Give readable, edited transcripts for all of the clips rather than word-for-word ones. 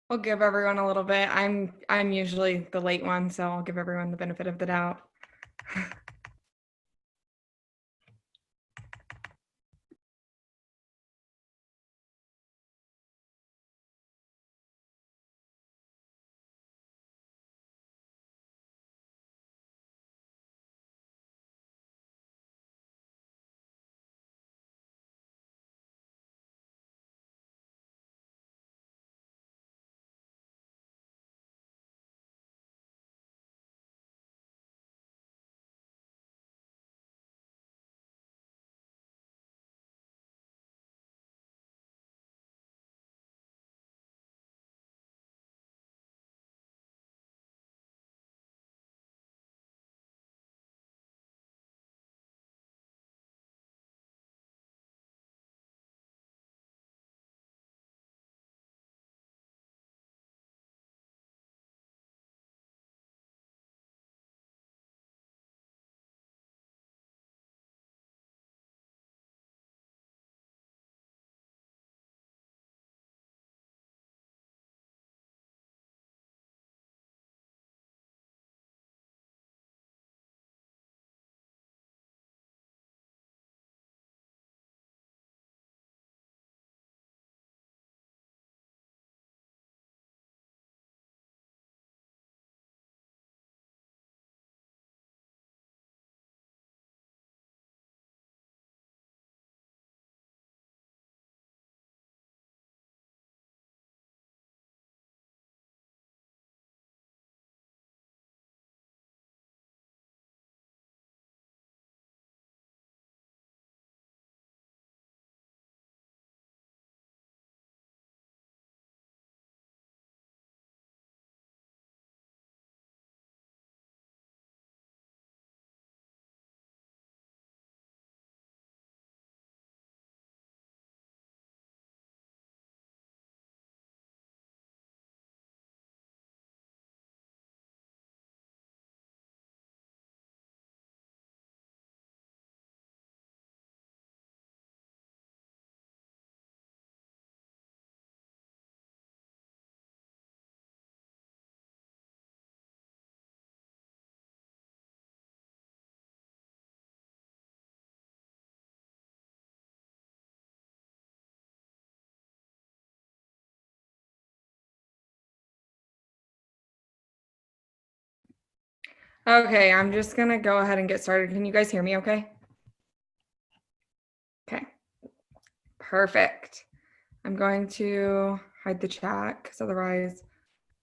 We'll give everyone a little bit. I'm usually the late one, so I'll give everyone the benefit of the doubt. Okay, I'm just gonna go ahead and get started. Can you guys hear me okay? Okay, perfect. I'm going to hide the chat because otherwise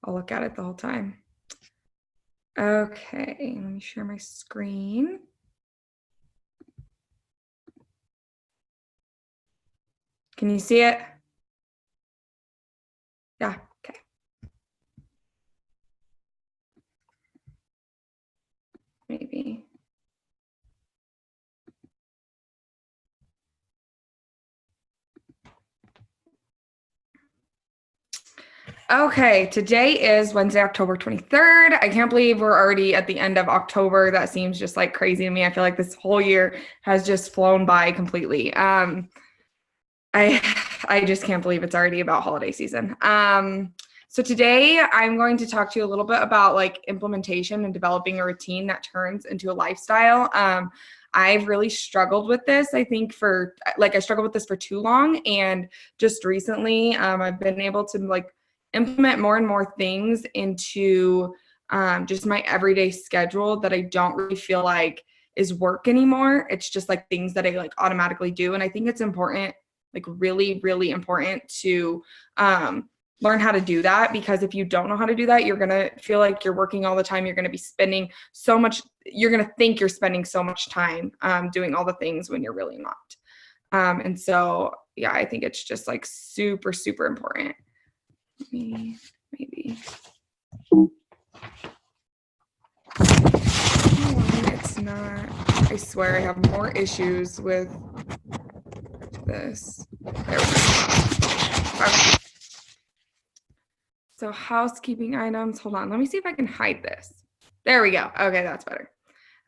I'll look at it the whole time. Okay, let me share my screen. Can you see it? Yeah, okay. Maybe. Okay, today is Wednesday, October 23rd. I can't believe we're already at the end of October. That seems just like crazy to me. I feel like this whole year has just flown by completely. I just can't believe it's already about holiday season. So today I'm going to talk to you a little bit about like implementation and developing a routine that turns into a lifestyle. I've really struggled with this. I think I struggled with this for too long, and just recently I've been able to like implement more and more things into just my everyday schedule that I don't really feel like is work anymore. It's just like things that I like automatically do, and I think it's important, like really, really important to learn how to do that, because if you don't know how to do that, you're going to feel like you're working all the time. You're going to be spending so much, you're going to think you're spending so much time doing all the things when you're really not. And so, yeah, I think it's just like super, super important. Maybe. It's not. I swear I have more issues with this. There we go. Okay. So housekeeping items. Hold on. Let me see if I can hide this. There we go. Okay, that's better.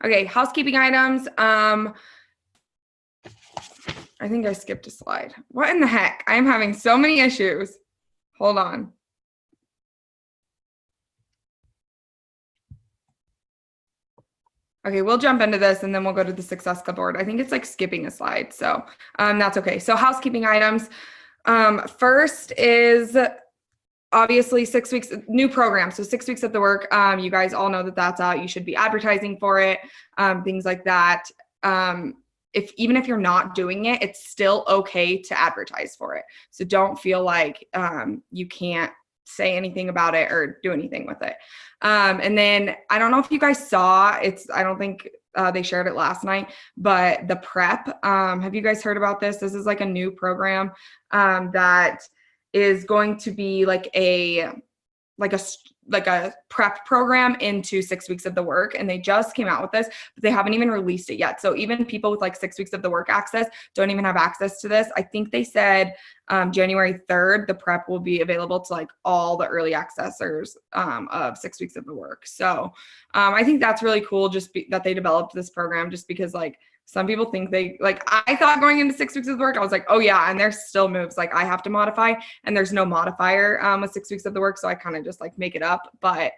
Okay, housekeeping items. I think I skipped a slide. What in the heck? I'm having so many issues. Hold on. Okay, we'll jump into this and then we'll go to the Success Club board. I think it's like skipping a slide, so that's okay. So housekeeping items. First is obviously 6 weeks, new program. So 6 weeks at the work. You guys all know that that's out. You should be advertising for it, things like that. Even if you're not doing it, it's still okay to advertise for it. So don't feel like you can't say anything about it or do anything with it. And then I don't know if you guys saw, I don't think they shared it last night, but the prep, have you guys heard about this? This is like a new program that is going to be like a prep program into 6 weeks of the work. And they just came out with this, but they haven't even released it yet. So even people with like 6 weeks of the work access don't even have access to this. I think they said January 3rd, the prep will be available to like all the early accessors of 6 weeks of the work. So I think that's really cool that they developed this program, just because like some people think I thought going into 6 weeks of work, I was like, oh yeah, and there's still moves. Like I have to modify and there's no modifier with 6 weeks of the work. So I kind of just like make it up, but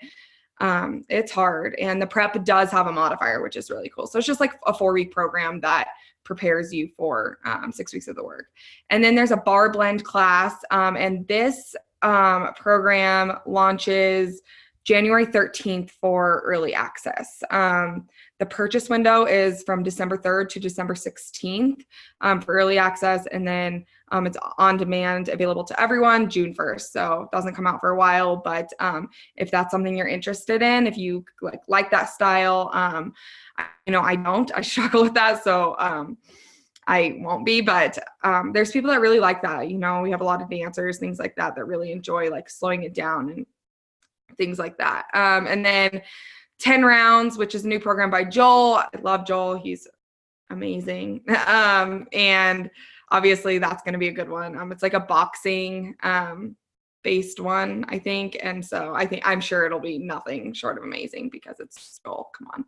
it's hard. And the prep does have a modifier, which is really cool. So it's just like a 4-week program that prepares you for 6 weeks of the work. And then there's a bar blend class. And this program launches January 13th for early access. The purchase window is from December 3rd to December 16th for early access. And then it's on demand, available to everyone June 1st. So it doesn't come out for a while, but if that's something you're interested in, if you like that style, I struggle with that. So I won't be, but there's people that really like that. We have a lot of dancers, things like that really enjoy like slowing it down and things like that. And then 10 rounds, which is a new program by Joel. I love Joel. He's amazing. And obviously that's going to be a good one. It's like a boxing based one, I think. And so I'm sure it'll be nothing short of amazing because it's Joel. Come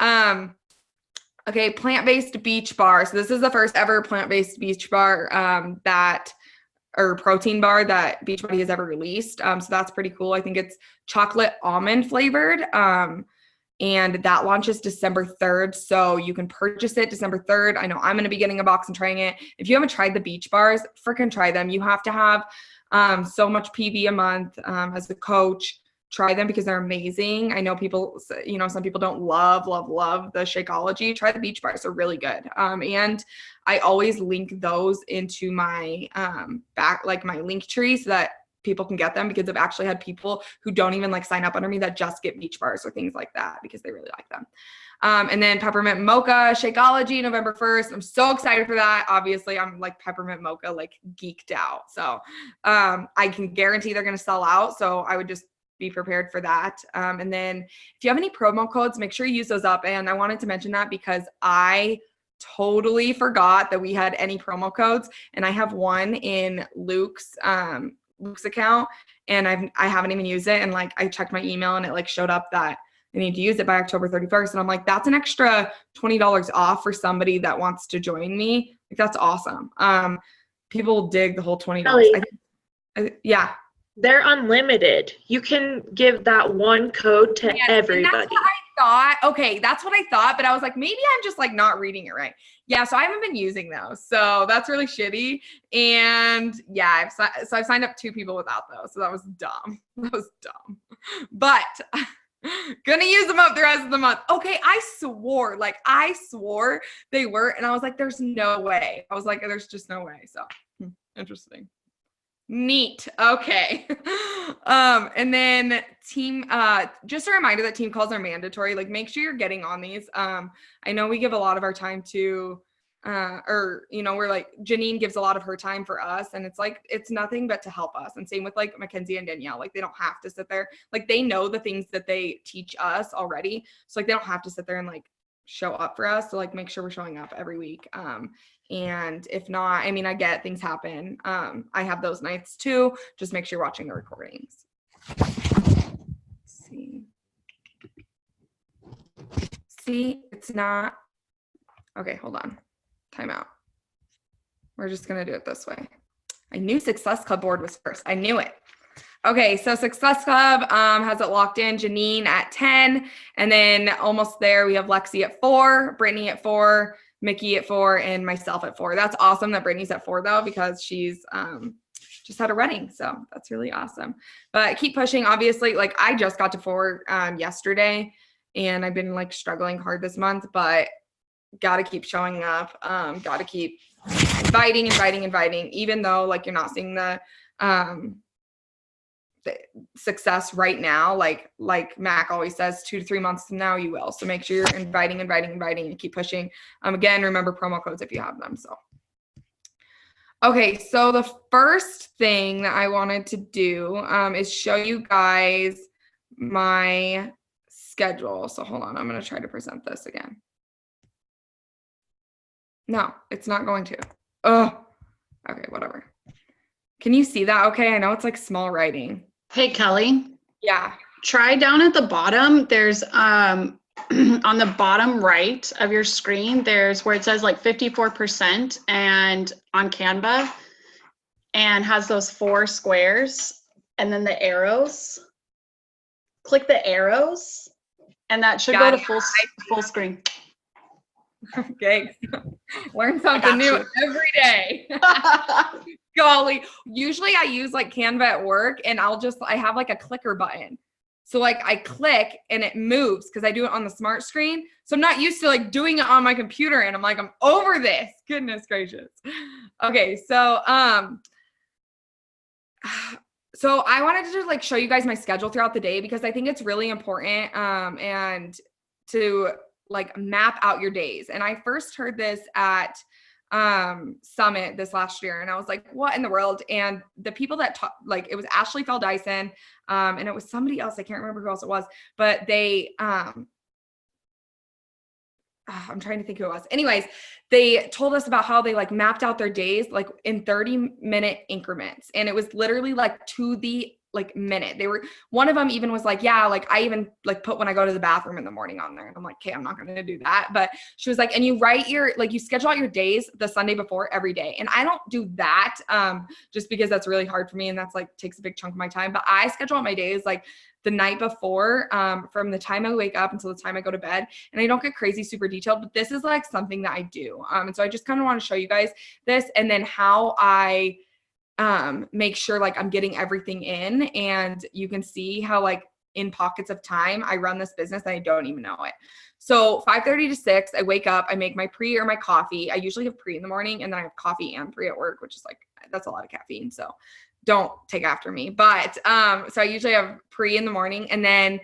on. Okay. Plant-based beach bar. So this is the first ever plant-based beach bar or protein bar that Beachbody has ever released. So that's pretty cool. I think it's chocolate almond flavored. And that launches December 3rd. So you can purchase it December 3rd. I know I'm going to be getting a box and trying it. If you haven't tried the beach bars, freaking try them. You have to have so much PV a month as a coach. Try them because they're amazing. I know people, some people don't love the Shakeology. Try the beach bars. They're really good. And I always link those into my my link tree so that people can get them, because I've actually had people who don't even like sign up under me that just get beach bars or things like that because they really like them. And then peppermint mocha Shakeology, November 1st. I'm so excited for that. Obviously, I'm like peppermint mocha, like geeked out. So I can guarantee they're going to sell out. So I would just be prepared for that. And then if you have any promo codes, make sure you use those up. And I wanted to mention that because I totally forgot that we had any promo codes, and I have one in Luke's account, and I haven't even used it. And like I checked my email and it like showed up that I need to use it by October 31st. And I'm like, that's an extra $20 off for somebody that wants to join me. Like that's awesome. People dig the whole $20. Really? Yeah. They're unlimited. You can give that one code to everybody. And that's what I thought. Okay, that's what I thought, but I was like, maybe I'm just like not reading it right. Yeah, so I haven't been using those. So that's really shitty. And yeah, I've signed up 2 people without those. So that was dumb. But gonna use them up the rest of the month. Okay, I swore they were. And I was like, there's no way. I was like, there's just no way. So interesting. Neat. Okay. And then team, just a reminder that team calls are mandatory. Like make sure you're getting on these. I know we give a lot of our time to, we're like, Janine gives a lot of her time for us, and it's like, it's nothing but to help us. And same with like Mackenzie and Danielle, like they don't have to sit there. Like they know the things that they teach us already. So like, they don't have to sit there and like show up for us. So like, make sure we're showing up every week. And if not, I mean, I get things happen. I have those nights too. Just make sure you're watching the recordings. Let's see, it's not. Okay, hold on. Time out. We're just going to do it this way. I knew Success Club board was first. I knew it. Okay, so Success Club has it locked in. Janine at 10, and then almost there we have Lexi at 4, Brittany at 4, Mickey at 4, and myself at 4. That's awesome that Brittany's at 4 though, because she's just had a wedding, so that's really awesome. But keep pushing. Obviously, like I just got to 4 yesterday, and I've been like struggling hard this month, but gotta keep showing up. Gotta keep inviting, even though like you're not seeing the success right now, like Mac always says, 2 to 3 months from now you will. So make sure you're inviting and keep pushing. Again, remember promo codes if you have them. So okay, so the first thing that I wanted to do is show you guys my schedule. So hold on, I'm going to try to present this again. No, it's not going to. Oh, okay, whatever. Can you see that? Okay, I know it's like small writing. Hey, Kelly. Yeah. Try down at the bottom. There's on the bottom right of your screen, there's where it says like 54% and on Canva, and has those 4 squares and then the arrows. Click the arrows and that should go to full screen. Okay. Learn something new every day. Golly. Usually I use like Canva at work, and I have like a clicker button. So like I click and it moves because I do it on the smart screen. So I'm not used to like doing it on my computer, and I'm like, I'm over this. Goodness gracious. Okay. So, so I wanted to just like show you guys my schedule throughout the day, because I think it's really important, and to like map out your days. And I first heard this at Summit this last year, and I was like, what in the world? And the people that like, it was Ashley Fell Dyson, and it was somebody else, I can't remember who else it was, but they I'm trying to think who it was. Anyways, they told us about how they like mapped out their days like in 30-minute increments, and it was literally like to the like minute. One of them even was like, yeah, like I even like put when I go to the bathroom in the morning on there. And I'm like, okay, I'm not going to do that. But she was like, and you write you schedule out your days the Sunday before every day. And I don't do that just because that's really hard for me. And that's like takes a big chunk of my time. But I schedule out my days like the night before, from the time I wake up until the time I go to bed. And I don't get crazy super detailed, but this is like something that I do. And so I just kind of want to show you guys this, and then how I make sure like I'm getting everything in, and you can see how like in pockets of time I run this business and I don't even know it. So 5:30 to 6, I wake up, I make my pre or my coffee. I usually have pre in the morning, and then I have coffee and pre at work, which is like, that's a lot of caffeine. So don't take after me. But so I usually have pre in the morning, and then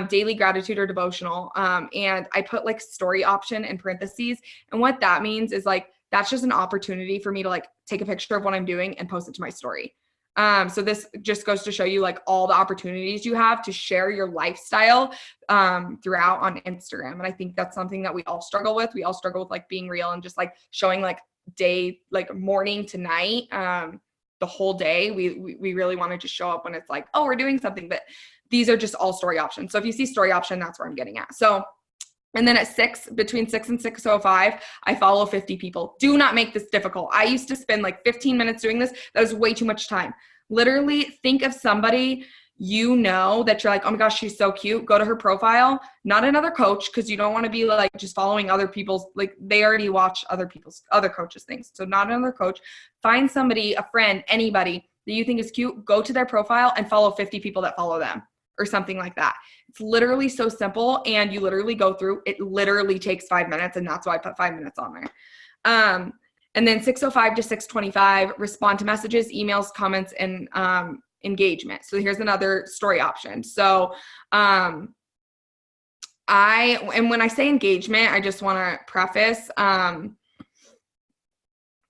daily gratitude or devotional. And I put like story option in parentheses. And what that means is like, that's just an opportunity for me to like take a picture of what I'm doing and post it to my story. So this just goes to show you like all the opportunities you have to share your lifestyle throughout on Instagram. And I think that's something that we all struggle with. We all struggle with like being real and just like showing like day, like morning to night, the whole day. We really want to just show up when it's like, oh, we're doing something, but these are just all story options. So if you see story option, that's where I'm getting at. So, and then at between 6 and 6:05, I follow 50 people. Do not make this difficult. I used to spend like 15 minutes doing this. That was way too much time. Literally think of somebody you know that you're like, oh my gosh, she's so cute. Go to her profile, not another coach, because you don't want to be like just following other people's, like they already watch other coaches' things. So not another coach. Find somebody, a friend, anybody that you think is cute. Go to their profile and follow 50 people that follow them, or something like that. It's literally so simple, and you literally go through, it literally takes 5 minutes, and that's why I put 5 minutes on there. And then 6:05 to 6:25, respond to messages, emails, comments, and engagement. So here's another story option. So and when I say engagement, I just want to preface,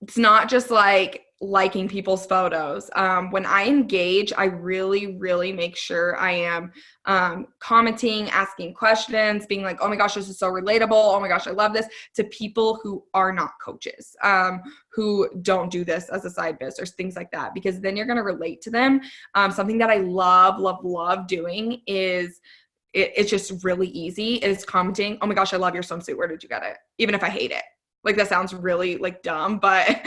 it's not just like liking people's photos. When I engage, I really, really make sure I am commenting, asking questions, being like, oh my gosh, this is so relatable. Oh my gosh, I love this, to people who are not coaches, who don't do this as a side biz or things like that, because then you're going to relate to them. Something that I love doing is it's just really easy, is commenting, oh my gosh, I love your swimsuit. Where did you get it? Even if I hate it. Like that sounds really like dumb, but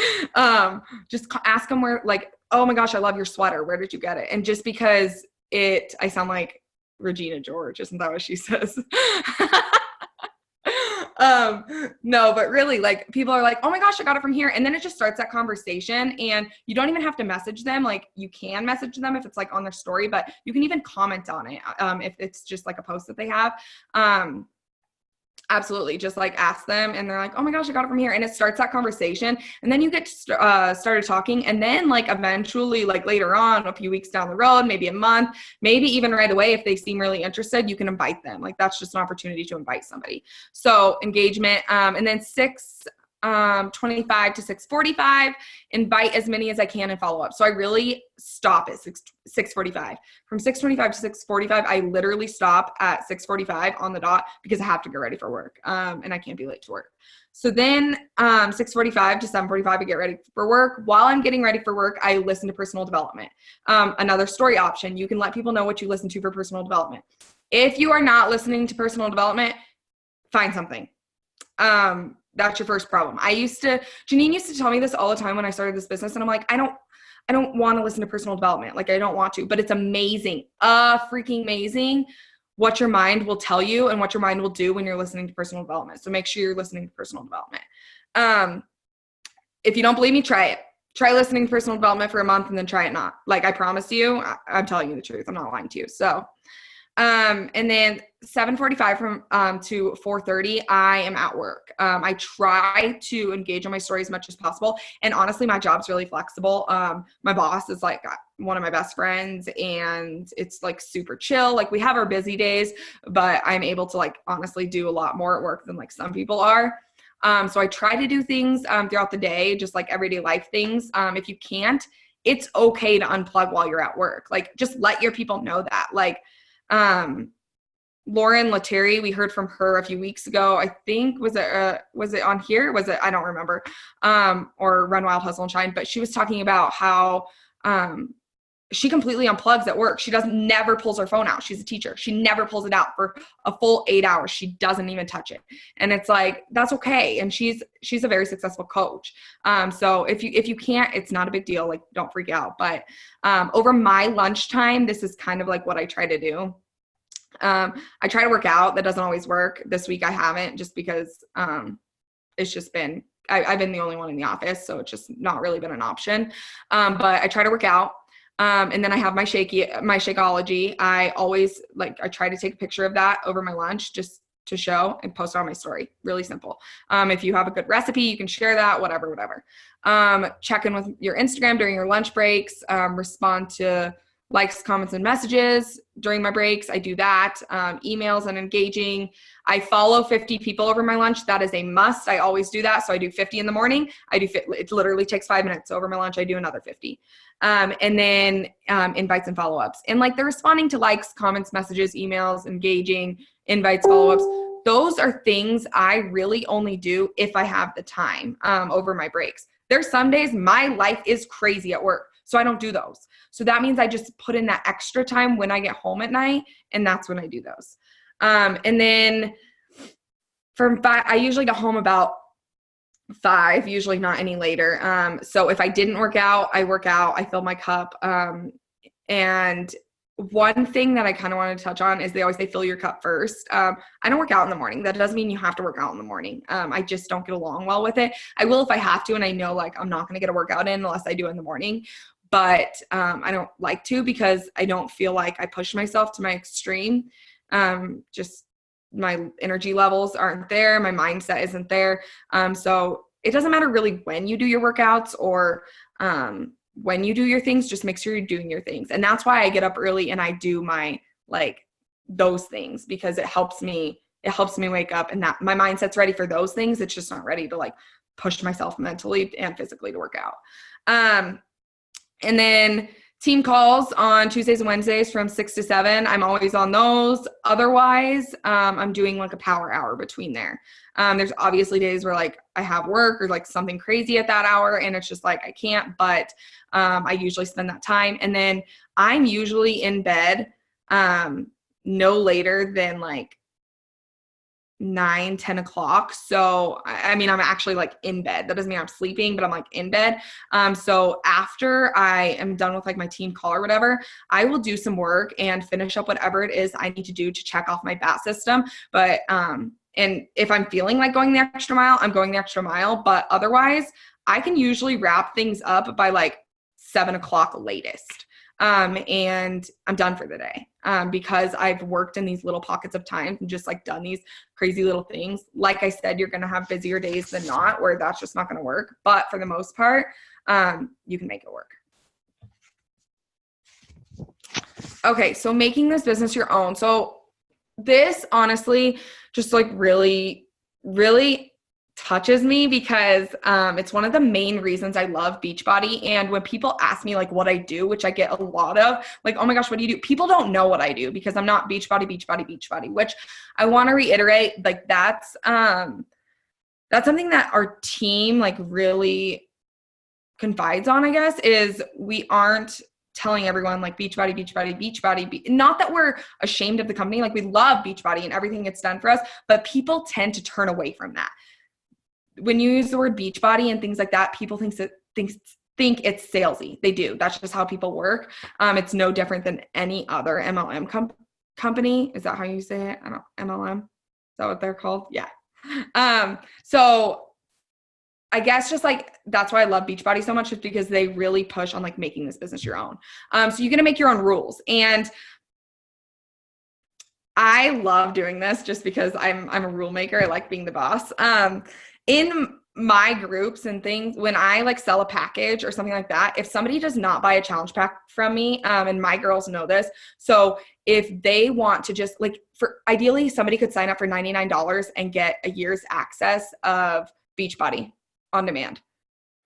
just ask them where, like, oh my gosh, I love your sweater. Where did you get it? And just because I sound like Regina George, isn't that what she says? No, but really, like, people are like, oh my gosh, I got it from here. And then it just starts that conversation, and you don't even have to message them. Like, you can message them if it's like on their story, but you can even comment on it if it's just like a post that they have. Absolutely. Just like ask them, and they're like, oh my gosh, I got it from here. And it starts that conversation, and then you get started talking. And then like eventually, like later on, a few weeks down the road, maybe a month, maybe even right away, if they seem really interested, you can invite them. Like that's just an opportunity to invite somebody. So engagement. And then 6:25 to 6:45, invite as many as I can and follow up. So I really stop at 6:45. From 6:25 to 6:45, I literally stop at 6:45 on the dot because I have to get ready for work. And I can't be late to work. So then 6:45 to 7:45, I get ready for work. While I'm getting ready for work, I listen to personal development. Another story option, you can let people know what you listen to for personal development. If you are not listening to personal development, find something. That's your first problem. Janine used to tell me this all the time when I started this business, and I'm like, I don't want to listen to personal development. Like, I don't want to, but it's amazing, freaking amazing what your mind will tell you and what your mind will do when you're listening to personal development. So make sure you're listening to personal development. If you don't believe me, try it. Try listening to personal development for a month and then try it not. Like, I promise you, I'm telling you the truth. I'm not lying to you. So, and then 7:45 to 4:30, I am at work. I try to engage on my story as much as possible. And honestly, my job's really flexible. My boss is like one of my best friends, and it's like super chill. Like, we have our busy days, but I'm able to like honestly do a lot more at work than like some people are. So I try to do things throughout the day, just like everyday life things. If you can't, it's okay to unplug while you're at work. Like, just let your people know that. Like, Lauren Lettieri, we heard from her a few weeks ago. I think, was it on here? Was it? I don't remember. Or Run Wild, Hustle and Shine. But she was talking about how she completely unplugs at work. She never pulls her phone out. She's a teacher. She never pulls it out for a full 8 hours. She doesn't even touch it. And it's like, that's okay. And she's a very successful coach. So if you can't, it's not a big deal. Like, don't freak out. But over my lunchtime, this is kind of like what I try to do. I try to work out. That doesn't always work. This week I haven't, just because it's just been, I've been the only one in the office, so it's just not really been an option. But I try to work out. And then I have my Shakeology. I always I try to take a picture of that over my lunch just to show and post it on my story. Really simple. If you have a good recipe, you can share that, whatever. Check in with your Instagram during your lunch breaks, respond to likes, comments, and messages during my breaks. I do that. Emails and engaging. I follow 50 people over my lunch. That is a must. I always do that. So I do 50 in the morning. It literally takes 5 minutes. Over my lunch, I do another 50. And then invites and follow-ups. And like, they're responding to likes, comments, messages, emails, engaging, invites, follow-ups. Those are things I really only do if I have the time over my breaks. There's some days my life is crazy at work, so I don't do those. So that means I just put in that extra time when I get home at night, and that's when I do those. And then from 5, I usually get home about 5, usually not any later. So if I didn't work out, I work out, I fill my cup. And one thing that I kind of want to touch on is they always say fill your cup first. I don't work out in the morning. That doesn't mean you have to work out in the morning. I just don't get along well with it. I will if I have to, and I know like I'm not going to get a workout in unless I do it in the morning. But I don't like to, because I don't feel like I push myself to my extreme. Just my energy levels aren't there. My mindset isn't there. So it doesn't matter really when you do your workouts or when you do your things, just make sure you're doing your things. And that's why I get up early and I do my, those things, because it helps me wake up, and that my mindset's ready for those things. It's just not ready to push myself mentally and physically to work out. And then team calls on Tuesdays and Wednesdays from 6 to 7. I'm always on those. Otherwise, I'm doing a power hour between there. There's obviously days where I have work or something crazy at that hour, and it's just I can't, but I usually spend that time. And then I'm usually in bed no later than 9, 10 o'clock. So, I mean, I'm actually like in bed. That doesn't mean I'm sleeping, but I'm like in bed. So after I am done with like my team call or whatever, I will do some work and finish up whatever it is I need to do to check off my BAT system. But, and if I'm feeling like going the extra mile, I'm going the extra mile. But otherwise, I can usually wrap things up by like 7 o'clock latest. And I'm done for the day, because I've worked in these little pockets of time and just like done these crazy little things. Like I said, you're going to have busier days than not where that's just not going to work. But for the most part, you can make it work. Okay. So making this business your own. So this honestly just like really, really touches me because it's one of the main reasons I love Beachbody. And when people ask me like what I do, which I get a lot of, like, oh my gosh, what do you do? People don't know what I do because I'm not Beachbody, which I want to reiterate, like that's something that our team like really confides on, I guess, is we aren't telling everyone like Beachbody. Not that we're ashamed of the company. Like we love Beachbody and everything it's done for us, but people tend to turn away from that. When you use the word Beachbody and things like that, people think it's salesy. They do. That's just how people work. It's no different than any other MLM company. Is that how you say it? I don't MLM. Is that what they're called? Yeah. So I guess just like, that's why I love Beachbody so much, is because they really push on like making this business your own. So you're going to make your own rules. And I love doing this just because I'm a rule maker. I like being the boss. In my groups and things, when I like sell a package or something like that, if somebody does not buy a challenge pack from me, and my girls know this, so if they want to just like, for ideally somebody could sign up for $99 and get a year's access of Beachbody on demand.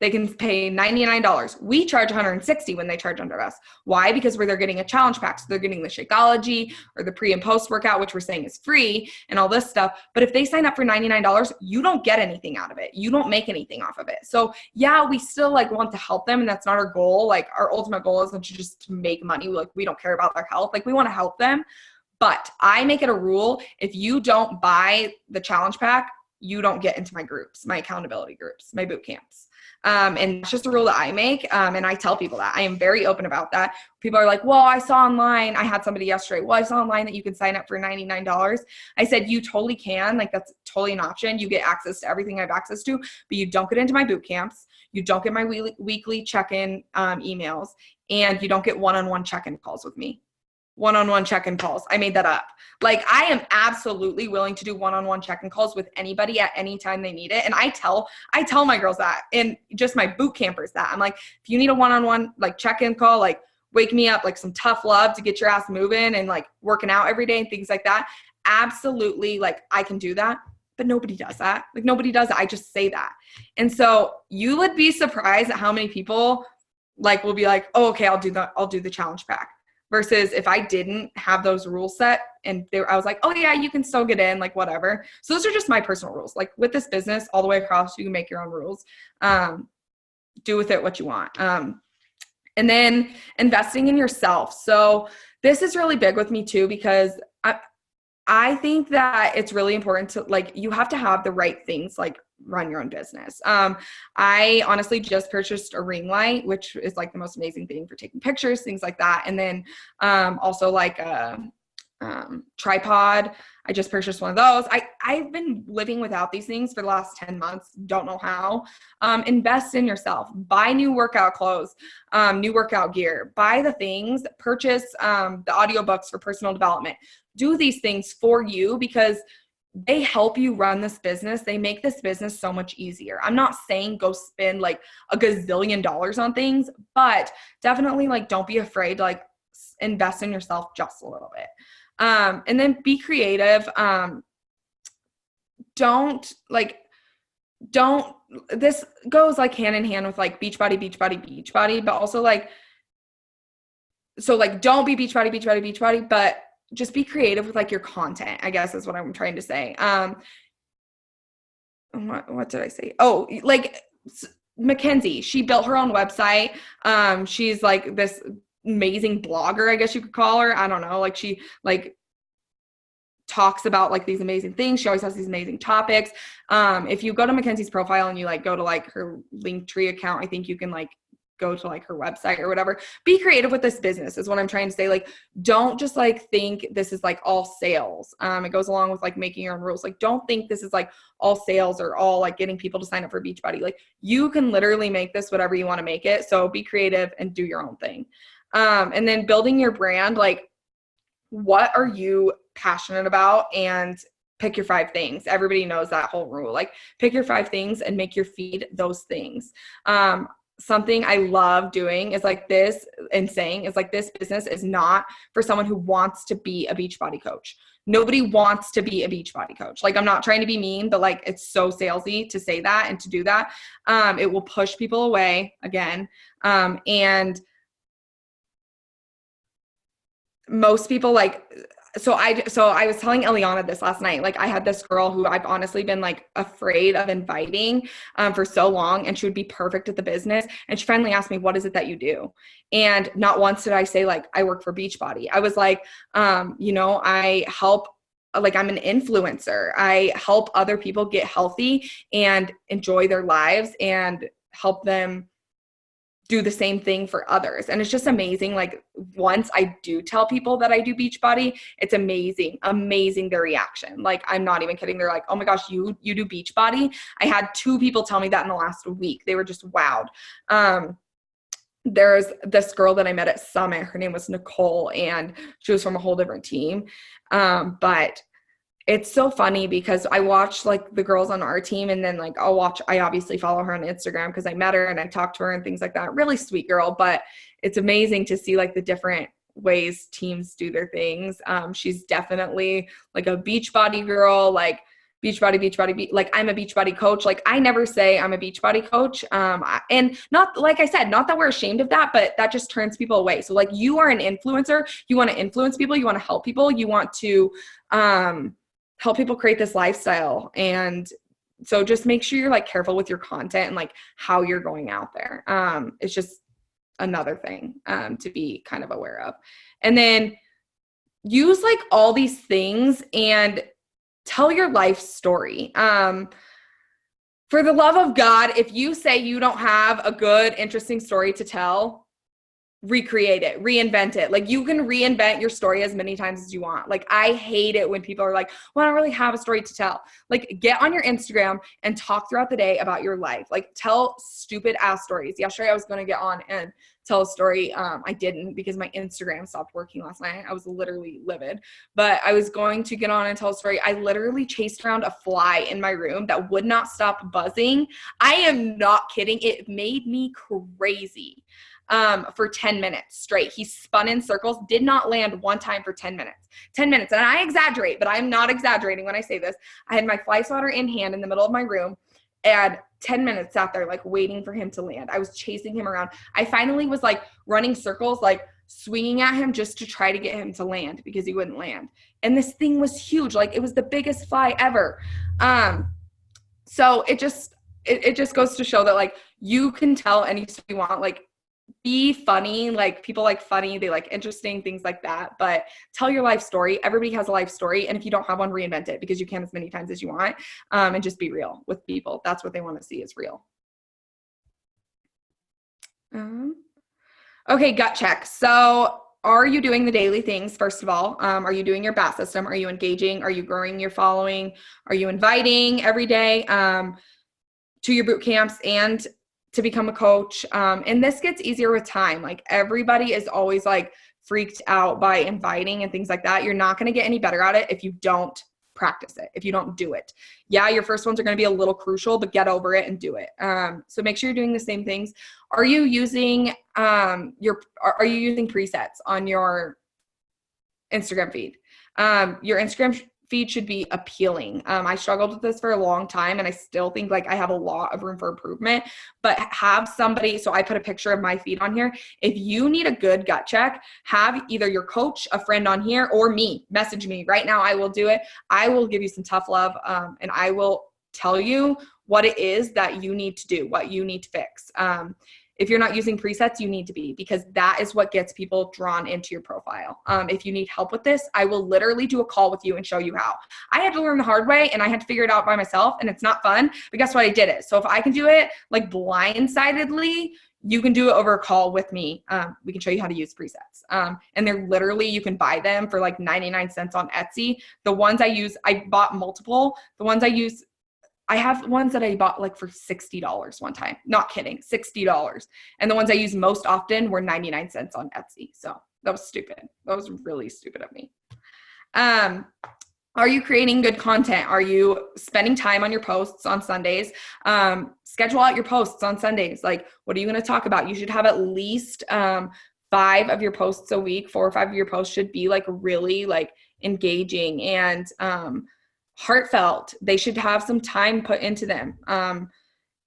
They can pay $99. We charge $160 when they charge under us. Why? Because they're getting a challenge pack. So they're getting the Shakeology or the pre and post workout, which we're saying is free and all this stuff. But if they sign up for $99, you don't get anything out of it. You don't make anything off of it. So yeah, we still like want to help them. And that's not our goal. Like our ultimate goal isn't just to make money. Like we don't care about their health. Like we want to help them. But I make it a rule. If you don't buy the challenge pack, you don't get into my groups, my accountability groups, my boot camps. And it's just a rule that I make. And I tell people that I am very open about that. People are like, well, I saw online. I had somebody yesterday. Well, I saw online that you can sign up for $99. I said, you totally can. Like that's totally an option. You get access to everything I have access to, but you don't get into my boot camps. You don't get my weekly check-in emails, and you don't get one-on-one check-in calls with me. One-on-one check-in calls. I made that up. Like I am absolutely willing to do one-on-one check-in calls with anybody at any time they need it. And I tell my girls that, and just my boot campers that. I'm like, if you need a one-on-one like check-in call, like wake me up, like some tough love to get your ass moving and like working out every day and things like that. Absolutely. Like I can do that, but nobody does that. Like nobody does it. I just say that. And so you would be surprised at how many people like will be like, oh, okay, I'll do the challenge pack. Versus if I didn't have those rules set and I was like, oh yeah, you can still get in, like whatever. So those are just my personal rules. Like with this business all the way across, you can make your own rules. Do with it what you want. And then investing in yourself. So this is really big with me too, because I think that it's really important to like, you have to have the right things, like run your own business. I honestly just purchased a ring light, which is like the most amazing thing for taking pictures, things like that. And then also like a tripod. I just purchased one of those. I've been living without these things for the last 10 months. Don't know how. Invest in yourself. Buy new workout clothes, new workout gear. Buy the things. Purchase the audiobooks for personal development. Do these things for you because they help you run this business. They make this business so much easier. I'm not saying go spend like a gazillion dollars on things, but definitely like don't be afraid to like invest in yourself just a little bit. And then be creative. This goes like hand in hand with like Beachbody, but also like, so like don't be Beachbody, but just be creative with like your content, I guess is what I'm trying to say. What did I say? Oh, like Mackenzie, she built her own website. She's like this amazing blogger, I guess you could call her. I don't know. Like she like talks about like these amazing things. She always has these amazing topics. If you go to Mackenzie's profile and you like go to like her Linktree account, I think you can like go to like her website or whatever. Be creative with this business is what I'm trying to say. Like, don't just like think this is like all sales. It goes along with like making your own rules. Like, don't think this is like all sales or all like getting people to sign up for Beachbody. Like, you can literally make this whatever you want to make it. So be creative and do your own thing. And then building your brand, like, what are you passionate about? And pick your 5 things. Everybody knows that whole rule. Like, pick your 5 things and make your feed those things. Something I love doing is like this and saying is like, this business is not for someone who wants to be a Beachbody coach. Nobody wants to be a Beachbody coach. Like, I'm not trying to be mean, but like, it's so salesy to say that and to do that. It will push people away again. And most people like, so I was telling Eliana this last night. Like, I had this girl who I've honestly been like afraid of inviting for so long, and she would be perfect at the business. And she finally asked me, what is it that you do? And not once did I say like, I work for Beachbody. I was like, I help, like, I'm an influencer. I help other people get healthy and enjoy their lives and help them do the same thing for others. And it's just amazing. Like, once I do tell people that I do Beachbody, it's amazing their reaction. Like, I'm not even kidding. They're like, oh my gosh, you do Beachbody? I had 2 people tell me that in the last week. They were just wowed. There's this girl that I met at Summit. Her name was Nicole, and she was from a whole different team. But it's so funny because I watch like the girls on our team, and then like I obviously follow her on Instagram because I met her and I talked to her and things like that. Really sweet girl, but it's amazing to see like the different ways teams do their things. She's definitely like a Beachbody girl, like Beachbody, like, I'm a Beachbody coach. Like, I never say I'm a Beachbody coach. And not, like I said, not that we're ashamed of that, but that just turns people away. So like, you are an influencer. You want to influence people. You want to help people. You want to, help people create this lifestyle. And so just make sure you're like careful with your content and like how you're going out there. It's just another thing to be kind of aware of. And then use like all these things and tell your life story. For the love of God, if you say you don't have a good, interesting story to tell, recreate it, reinvent it. Like, you can reinvent your story as many times as you want. Like, I hate it when people are like, well, I don't really have a story to tell. Like, get on your Instagram and talk throughout the day about your life. Like, tell stupid ass stories. Yesterday I was going to get on and tell a story. I didn't because my Instagram stopped working last night. I was literally livid, but I was going to get on and tell a story. I literally chased around a fly in my room that would not stop buzzing. I am not kidding. It made me crazy. For 10 minutes straight. He spun in circles, did not land one time for 10 minutes. 10 minutes. And I exaggerate, but I'm not exaggerating when I say this. I had my fly swatter in hand in the middle of my room, and 10 minutes sat there like waiting for him to land. I was chasing him around. I finally was like running circles, like swinging at him just to try to get him to land because he wouldn't land. And this thing was huge. Like, it was the biggest fly ever. So it just goes to show that like, you can tell any story you want. Like, be funny. Like, people like funny, they like interesting things like that, but tell your life story. Everybody has a life story. And if you don't have one, reinvent it, because you can as many times as you want. And just be real with people. That's what they want to see, is real. Okay. Gut check. So are you doing the daily things? First of all, are you doing your BAT system? Are you engaging? Are you growing your following? Are you inviting every day, to your boot camps and to become a coach? And this gets easier with time. Like, everybody is always like freaked out by inviting and things like that. You're not going to get any better at it if you don't practice it, if you don't do it. Yeah, your first ones are going to be a little crucial, but get over it and do it. So make sure you're doing the same things. Are you using are you using presets on your Instagram feed? Your Instagram feed should be appealing. I struggled with this for a long time, and I still think like I have a lot of room for improvement, but have somebody, so I put a picture of my feed on here. If you need a good gut check, have either your coach, a friend on here, or me, message me right now. I will do it. I will give you some tough love, and I will tell you what it is that you need to do, what you need to fix. If you're not using presets, you need to be, because that is what gets people drawn into your profile. If you need help with this, I will literally do a call with you and show you how. I had to learn the hard way, and I had to figure it out by myself, and it's not fun, but guess what? I did it. So if I can do it like blindsidedly, you can do it over a call with me. We can show you how to use presets. And they're literally, you can buy them for like 99 cents on Etsy. The ones I use, I bought multiple. The ones I use, I have ones that I bought like for $60 one time. Not kidding, $60. And the ones I use most often were 99 cents on Etsy. So that was stupid. That was really stupid of me. Are you creating good content? Are you spending time on your posts on Sundays? Schedule out your posts on Sundays. Like, what are you going to talk about? You should have at least 5 of your posts a week. 4 or 5 of your posts should be like really like engaging and heartfelt. They should have some time put into them.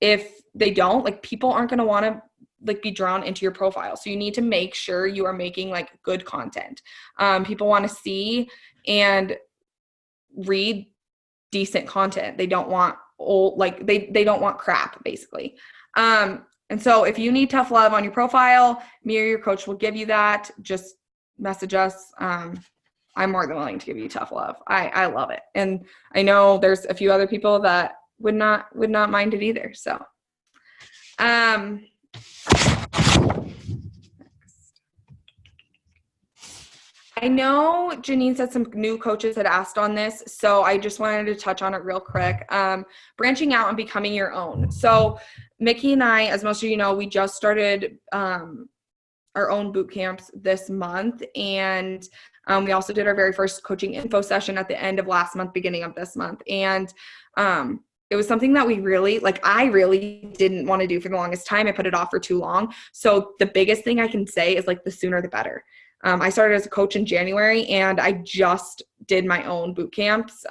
If they don't, like, people aren't going to want to like be drawn into your profile. So you need to make sure you are making like good content. People want to see and read decent content. They don't want old, like they don't want crap, basically. And so if you need tough love on your profile, me or your coach will give you that. Just message us. I'm more than willing to give you tough love. I love it. And I know there's a few other people that would not mind it either. So, I know Janine said some new coaches had asked on this, so I just wanted to touch on it real quick. Branching out and becoming your own. So Mickey and I, as most of you know, we just started our own boot camps this month, and we also did our very first coaching info session at the end of last month, beginning of this month. And it was something that we really, like, I really didn't want to do for the longest time. I put it off for too long. So the biggest thing I can say is, like, the sooner the better. I started as a coach in January, and I just did my own boot camps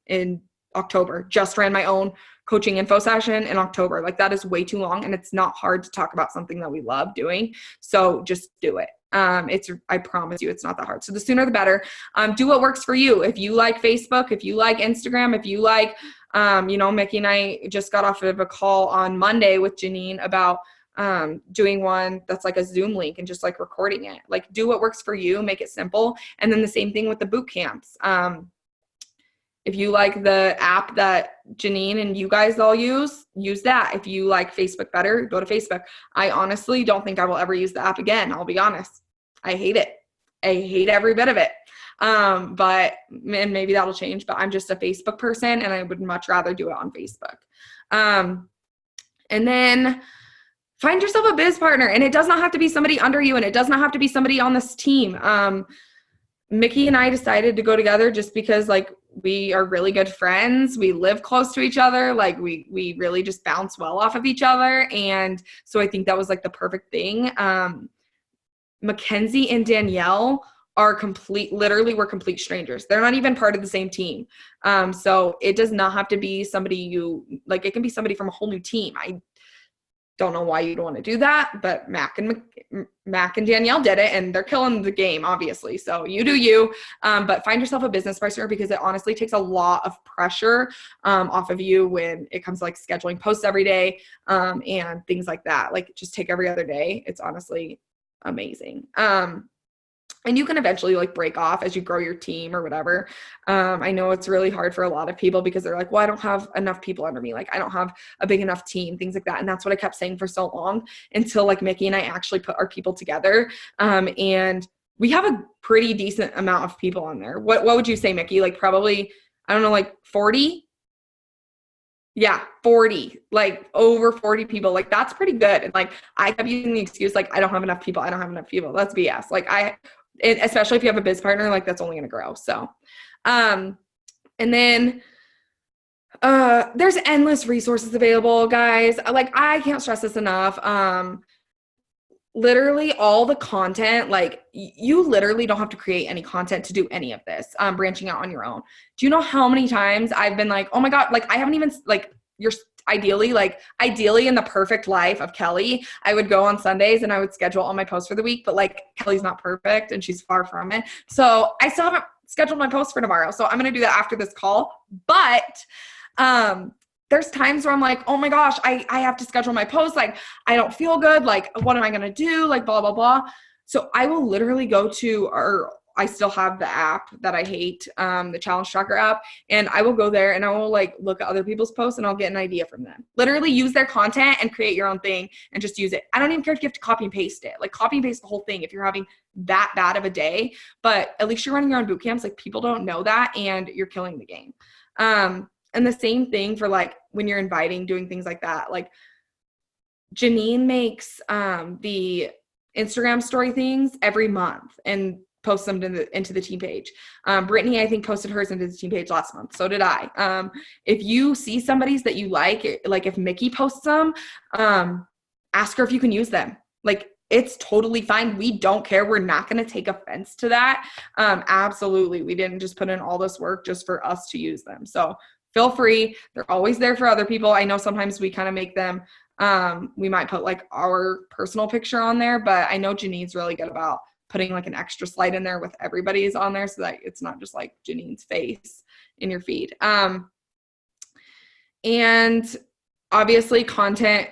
in October. Just ran my own coaching info session in October. Like, that is way too long, and it's not hard to talk about something that we love doing. So just do it. I promise you, it's not that hard. So the sooner the better. Do what works for you. If you like Facebook, if you like Instagram, if you like, Mickey and I just got off of a call on Monday with Janine about doing one that's like a Zoom link and just like recording it. Like, do what works for you, make it simple. And then the same thing with the boot camps. If you like the app that Janine and you guys all use that. If you like Facebook better, go to Facebook. I honestly don't think I will ever use the app again. I'll be honest. I hate it. I hate every bit of it. And maybe that'll change, but I'm just a Facebook person, and I would much rather do it on Facebook. And then find yourself a biz partner, and it does not have to be somebody under you, and it does not have to be somebody on this team. Mickey and I decided to go together just because, like, we are really good friends. We live close to each other. Like, we really just bounce well off of each other. And so I think that was like the perfect thing. Mackenzie and Danielle are we're complete strangers. They're not even part of the same team. So it does not have to be somebody it can be somebody from a whole new team. I don't know why you'd want to do that, but Mac and Danielle did it, and they're killing the game, obviously. So you do you, but find yourself a business partner, because it honestly takes a lot of pressure off of you when it comes to like scheduling posts every day and things like that. Like, just take every other day. It's honestly amazing. And you can eventually like break off as you grow your team or whatever. I know it's really hard for a lot of people because they're like, well, I don't have enough people under me. Like, I don't have a big enough team, things like that. And that's what I kept saying for so long, until like Mickey and I actually put our people together. And we have a pretty decent amount of people on there. What would you say, Mickey? Like, probably, I don't know, like 40? Yeah, 40, like over 40 people. Like, that's pretty good. And like, I kept using the excuse, like, I don't have enough people. That's BS. Like, especially if you have a biz partner, like, that's only going to grow. So, and then, there's endless resources available, guys. Like, I can't stress this enough. Literally all the content, like, you literally don't have to create any content to do any of this, branching out on your own. Do you know how many times I've been like, oh my God, like, I haven't even, like, ideally in the perfect life of Kelly, I would go on Sundays and I would schedule all my posts for the week, but like, Kelly's not perfect and she's far from it. So I still haven't scheduled my post for tomorrow. So I'm going to do that after this call. But there's times where I'm like, oh my gosh, I have to schedule my post. Like, I don't feel good. Like, what am I going to do? Like, blah, blah, blah. So I will literally go to I still have the app that I hate, the Challenge Tracker app. And I will go there and I will like look at other people's posts and I'll get an idea from them. Literally use their content and create your own thing and just use it. I don't even care if you have to copy and paste it. Like, copy and paste the whole thing if you're having that bad of a day. But at least you're running your own boot camps. Like, people don't know that, and you're killing the game. And the same thing for like when you're inviting, doing things like that. Like, Janine makes the Instagram story things every month and posts them into the team page. Brittany, I think, posted hers into the team page last month. So did I. If you see somebody's that you like if Mickey posts them, ask her if you can use them. Like, it's totally fine. We don't care. We're not going to take offense to that. Absolutely. We didn't just put in all this work just for us to use them. So feel free. They're always there for other people. I know sometimes we kind of make them, we might put like our personal picture on there, but I know Janine's really good about putting like an extra slide in there with everybody's on there so that it's not just like Janine's face in your feed. And obviously content,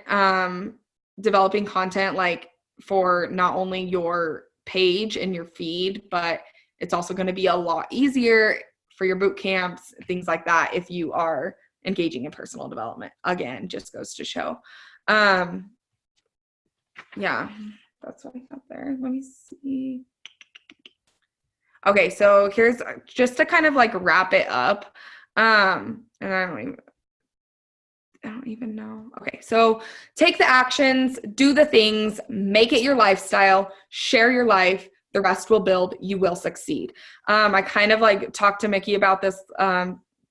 developing content like for not only your page and your feed, but it's also going to be a lot easier for your boot camps, things like that, if you are engaging in personal development. Again, just goes to show. Yeah, that's what I got there. Let me see. Okay, so here's just to kind of like wrap it up. And I don't even know. Okay, so take the actions, do the things, make it your lifestyle, share your life. The rest will build. You will succeed. I kind of like talked to Mickey about this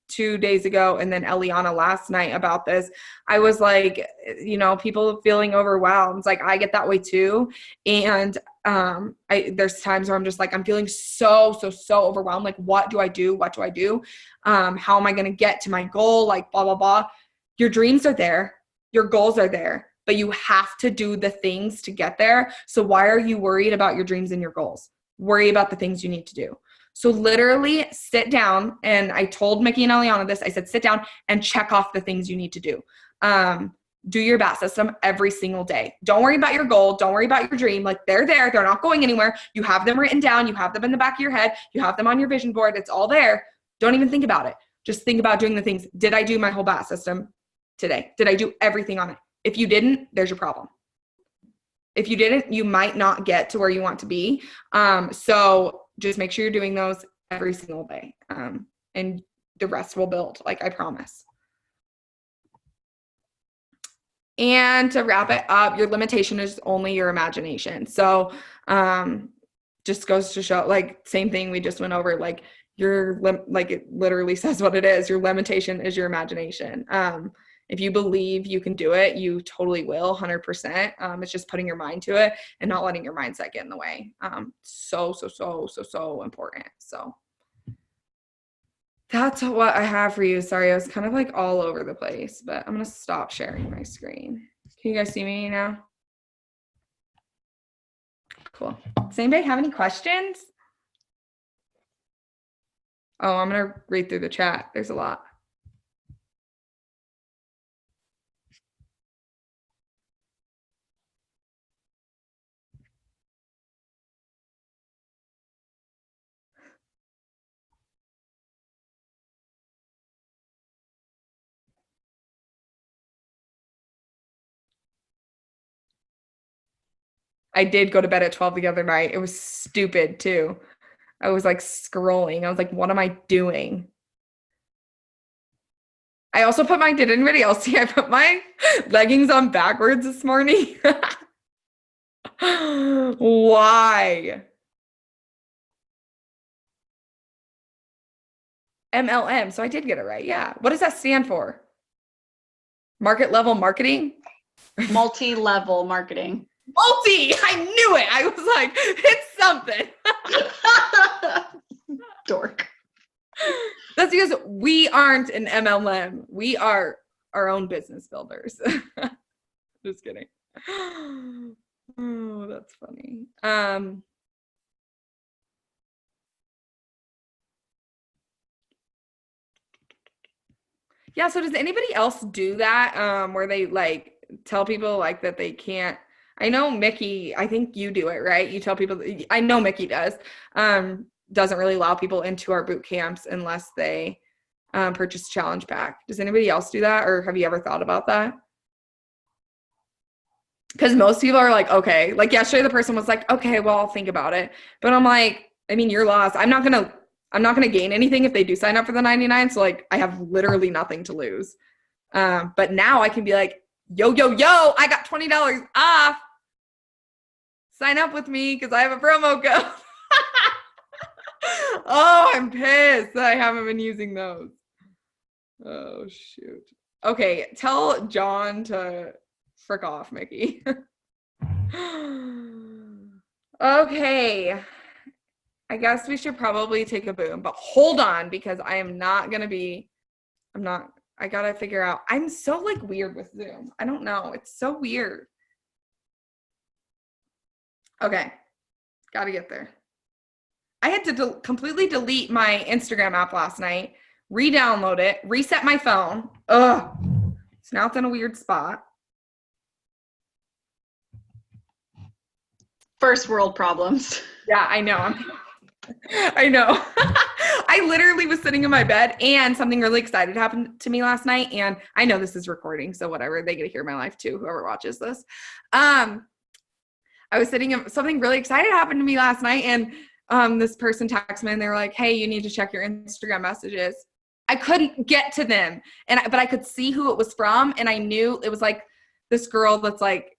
2 days ago, and then Eliana last night about this. I was like, people feeling overwhelmed. It's like, I get that way too. And there's times where I'm just like, I'm feeling so overwhelmed. Like, what do I do? What do I do? How am I going to get to my goal? Like, blah, blah, blah. Your dreams are there. Your goals are there, but you have to do the things to get there. So why are you worried about your dreams and your goals? Worry about the things you need to do. So literally sit down, and I told Mickey and Eliana this. I said, sit down and check off the things you need to do. Do your BAT system every single day. Don't worry about your goal. Don't worry about your dream. Like, they're there. They're not going anywhere. You have them written down. You have them in the back of your head. You have them on your vision board. It's all there. Don't even think about it. Just think about doing the things. Did I do my whole BAT system today? Did I do everything on it? If you didn't, there's your problem. If you didn't, you might not get to where you want to be. So just make sure you're doing those every single day. And the rest will build, like I promise. And to wrap it up, your limitation is only your imagination. So just goes to show, like, same thing we just went over, like like it literally says what it is. Your limitation is your imagination. If you believe you can do it, you totally will, 100%. It's just putting your mind to it and not letting your mindset get in the way. So important. So that's what I have for you. Sorry, I was kind of like all over the place, but I'm going to stop sharing my screen. Can you guys see me now? Cool. Does anybody have any questions? Oh, I'm going to read through the chat. There's a lot. I did go to bed at 12 the other night. It was stupid too. I was like scrolling. I was like, what am I doing? I also did anybody else see I put my leggings on backwards this morning? Why? MLM. So I did get it right. Yeah. What does that stand for? Market level marketing? Multi-level marketing. I knew it. I was like, it's something. Dork. That's because we aren't an MLM. We are our own business builders. Just kidding. Oh, that's funny. Yeah, so does anybody else do that where they like tell people like that they can't? I know Mickey, I think you do it, right? You tell people, I know Mickey does, doesn't really allow people into our boot camps unless they purchase a challenge pack. Does anybody else do that, or have you ever thought about that? Because most people are like, okay, like yesterday the person was like, okay, well, I'll think about it. But I'm like, I mean, you're lost. I'm not gonna gain anything if they do sign up for the 99. So like I have literally nothing to lose. But now I can be like, yo, I got $20 off. Sign up with me because I have a promo code. Oh, I'm pissed that I haven't been using those. Oh, shoot. Okay, tell John to frick off, Mickey. Okay. I guess we should probably take a boom, but hold on because I gotta figure out. I'm so like weird with Zoom. I don't know. It's so weird. Okay. Gotta get there. I had to completely delete my Instagram app last night, re-download it, reset my phone. Ugh. So now it's in a weird spot. First world problems. Yeah, I know. I know. I literally was sitting in my bed and something really excited happened to me last night. And I know this is recording, so whatever, they get to hear my life too, whoever watches this. I was something really excited happened to me last night, and this person texted me and they were like, hey, you need to check your Instagram messages. I couldn't get to them, but I could see who it was from, and I knew it was like this girl that's like,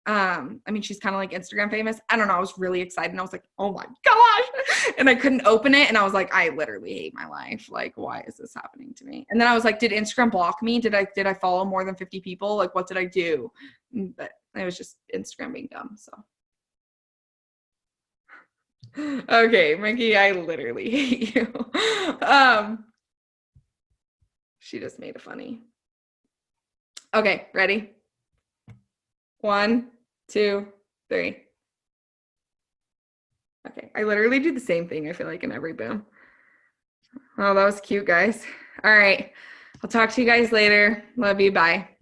I mean, she's kind of like Instagram famous. I don't know. I was really excited. And I was like, oh my gosh. And I couldn't open it. And I was like, I literally hate my life. Like, why is this happening to me? And then I was like, did Instagram block me? Did I follow more than 50 people? Like, what did I do? But it was just Instagram being dumb. So. Okay, Mickey, I literally hate you. She just made it funny. Okay, ready? 1, 2, 3. Okay, I literally do the same thing, I feel like, in every boom. Oh, that was cute, guys. All right, I'll talk to you guys later. Love you. Bye.